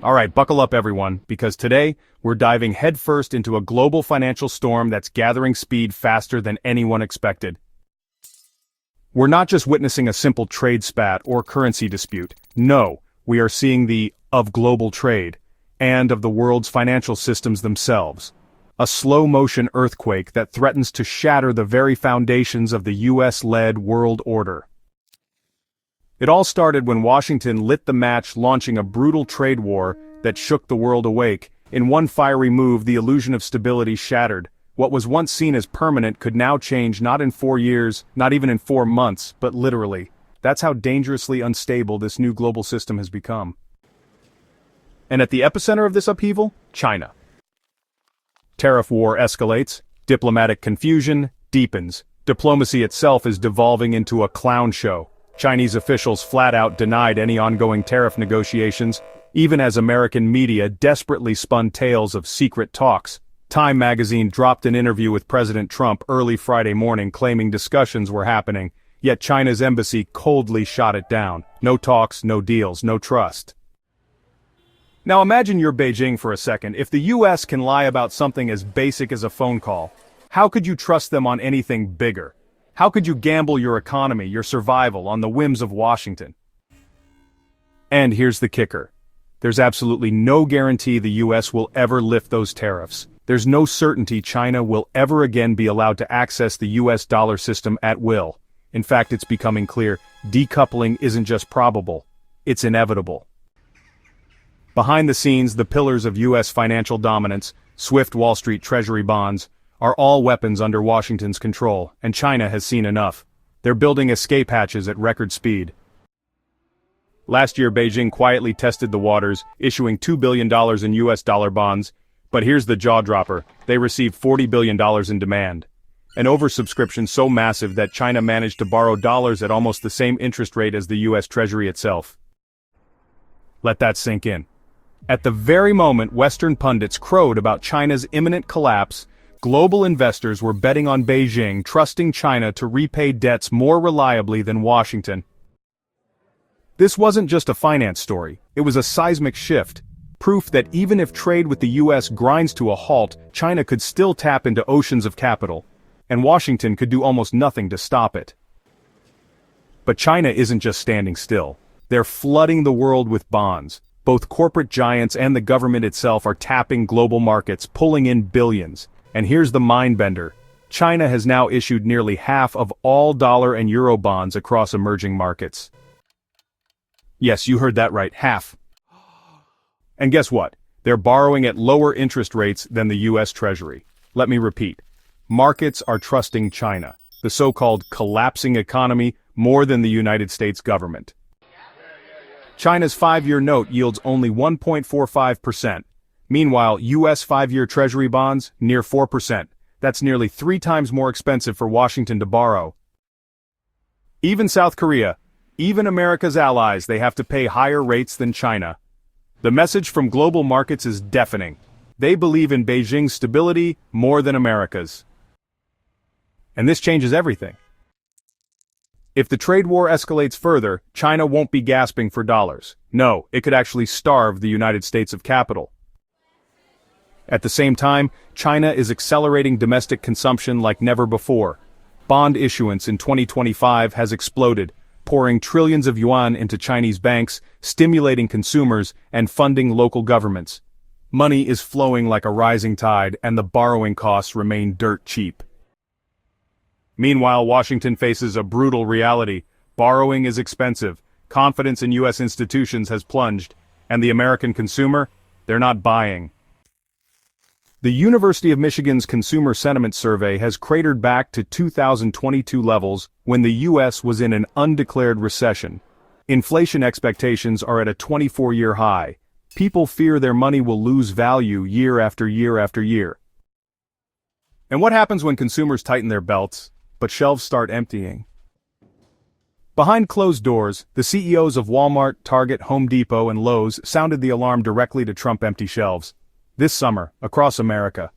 Alright, buckle up everyone, because today, we're diving headfirst into a global financial storm that's gathering speed faster than anyone expected. We're not just witnessing a simple trade spat or currency dispute. No, we are seeing the of global trade, and of the world's financial systems themselves. A slow-motion earthquake that threatens to shatter the very foundations of the US-led world order. It all started when Washington lit the match, launching a brutal trade war that shook the world awake. In one fiery move, the illusion of stability shattered. What was once seen as permanent could now change, not in 4 years, not even in 4 months, but literally. That's how dangerously unstable this new global system has become. And at the epicenter of this upheaval, China. Tariff war escalates, diplomatic confusion deepens. Diplomacy itself is devolving into a clown show. Chinese officials flat out denied any ongoing tariff negotiations, even as American media desperately spun tales of secret talks. Time magazine dropped an interview with President Trump early Friday morning claiming discussions were happening, yet China's embassy coldly shot it down. No talks, no deals, no trust. Now imagine you're Beijing for a second. If the US can lie about something as basic as a phone call, how could you trust them on anything bigger? How could you gamble your economy, your survival, on the whims of Washington? And here's the kicker. There's absolutely no guarantee the US will ever lift those tariffs. There's no certainty China will ever again be allowed to access the US dollar system at will. In fact, it's becoming clear, decoupling isn't just probable, it's inevitable. Behind the scenes, the pillars of US financial dominance, swift Wall Street Treasury bonds, are all weapons under Washington's control, and China has seen enough. They're building escape hatches at record speed. Last year, Beijing quietly tested the waters, issuing $2 billion in US dollar bonds, but here's the jaw-dropper. They received $40 billion in demand. An oversubscription so massive that China managed to borrow dollars at almost the same interest rate as the US Treasury itself. Let that sink in. At the very moment Western pundits crowed about China's imminent collapse, global investors were betting on Beijing, trusting China to repay debts more reliably than Washington. This wasn't just a finance story, it was a seismic shift. Proof that even if trade with the US grinds to a halt, China could still tap into oceans of capital, and Washington could do almost nothing to stop it. But China isn't just standing still. They're flooding the world with bonds. Both corporate giants and the government itself are tapping global markets, pulling in billions. And here's the mind-bender. China has now issued nearly half of all dollar and euro bonds across emerging markets. Yes, you heard that right, half. And guess what? They're borrowing at lower interest rates than the US Treasury. Let me repeat. Markets are trusting China, the so-called collapsing economy, more than the United States government. China's 5-year note yields only 1.45%. Meanwhile, US 5-year Treasury bonds, near 4%. That's nearly 3 times more expensive for Washington to borrow. Even South Korea, even America's allies, they have to pay higher rates than China. The message from global markets is deafening. They believe in Beijing's stability more than America's. And this changes everything. If the trade war escalates further, China won't be gasping for dollars. No, it could actually starve the United States of capital. At the same time, China is accelerating domestic consumption like never before. Bond issuance in 2025 has exploded, pouring trillions of yuan into Chinese banks, stimulating consumers, and funding local governments. Money is flowing like a rising tide, and the borrowing costs remain dirt cheap. Meanwhile, Washington faces a brutal reality. Borrowing is expensive, confidence in US institutions has plunged, and the American consumer, they're not buying. The University of Michigan's Consumer Sentiment Survey has cratered back to 2022 levels when the US was in an undeclared recession. Inflation expectations are at a 24-year high. People fear their money will lose value year after year after year. And what happens when consumers tighten their belts, but shelves start emptying? Behind closed doors, the CEOs of Walmart, Target, Home Depot, and Lowe's sounded the alarm directly to Trump empty shelves. This summer, across America.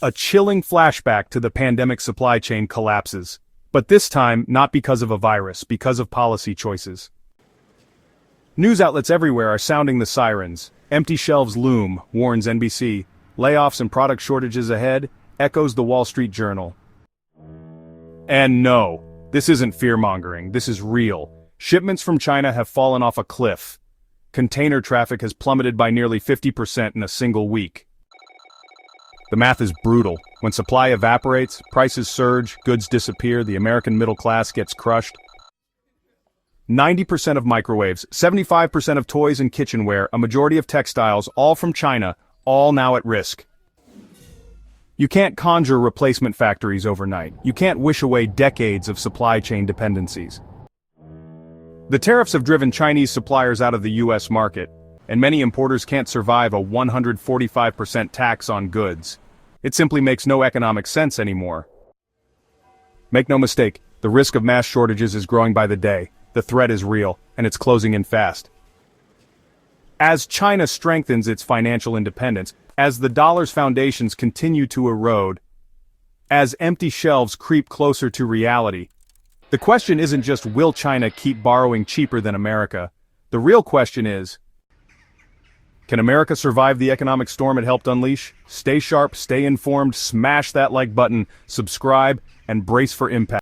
A chilling flashback to the pandemic supply chain collapses. But this time, not because of a virus, because of policy choices. News outlets everywhere are sounding the sirens. Empty shelves loom, warns NBC. Layoffs and product shortages ahead, echoes the Wall Street Journal. And no, this isn't fear-mongering, this is real. Shipments from China have fallen off a cliff. Container traffic has plummeted by nearly 50% in a single week. The math is brutal. When supply evaporates, prices surge, goods disappear, the American middle class gets crushed. 90% of microwaves, 75% of toys and kitchenware, a majority of textiles, all from China, all now at risk. You can't conjure replacement factories overnight. You can't wish away decades of supply chain dependencies. The tariffs have driven Chinese suppliers out of the US market, and many importers can't survive a 145% tax on goods. It simply makes no economic sense anymore. Make no mistake, the risk of mass shortages is growing by the day. The threat is real, and it's closing in fast. As China strengthens its financial independence, as the dollar's foundations continue to erode, as empty shelves creep closer to reality, the question isn't just will China keep borrowing cheaper than America? The real question is, can America survive the economic storm it helped unleash? Stay sharp, stay informed, smash that like button, subscribe, and brace for impact.